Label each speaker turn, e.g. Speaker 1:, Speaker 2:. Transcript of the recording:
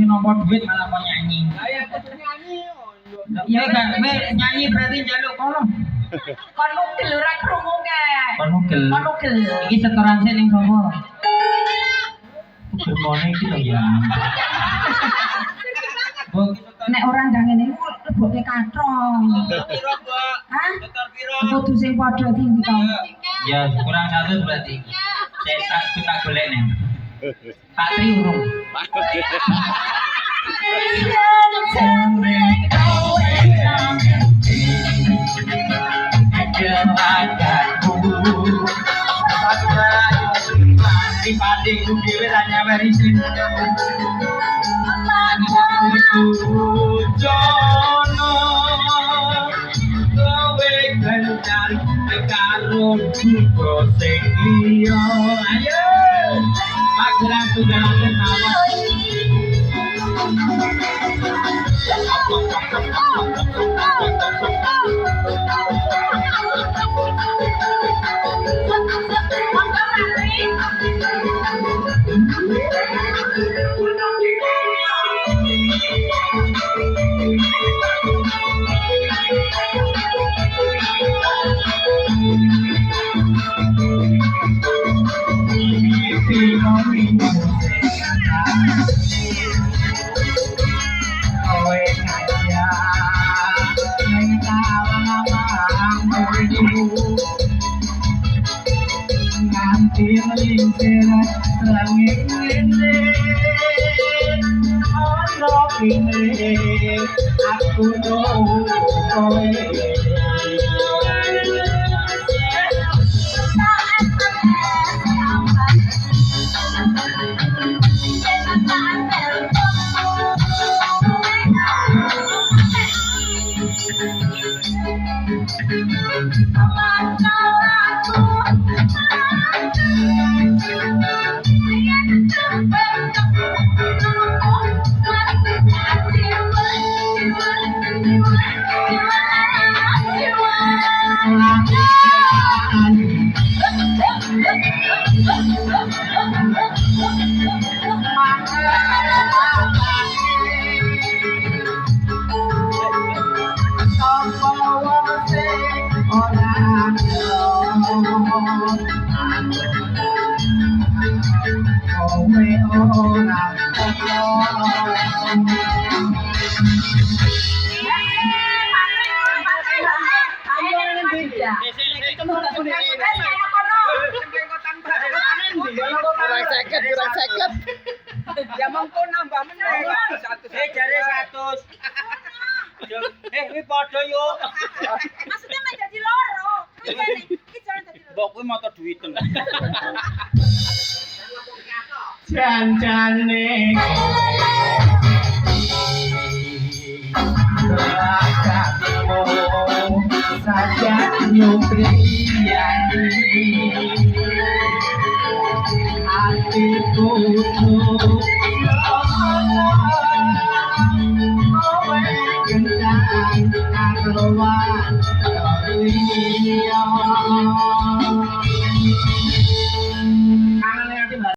Speaker 1: Nomor duit malah mau nyanyi. Ya kan, nyanyi berarti jaluk kono.
Speaker 2: Kon nukil ora krungu ke.
Speaker 1: Kon nukil. Iki setoran sing ning sapa? Bermone iki lho ya.
Speaker 2: Nek orang ndang ngene iku leboke kathong. Hah? Kudu sing padha tinggi to.
Speaker 1: Ya, kurang 100 berarti. Tak golek nih. Tak tri urung. Padi dhewe ra nyaweri sing jono kowe kencan karo diko sing liya ayo pageran tunggal ketawa aku kowe kurang ceket. Ya mongko nambah meneh. 100 jare 100. Kuwi padha yo.
Speaker 2: Maksudnya mek dadi loro. Iki jalan dadi loro.
Speaker 1: Mbok kuwi motor duwiten.
Speaker 3: Janjane Rakatmu saja nyukriyani hatiku tuh kowe kencang keluar dari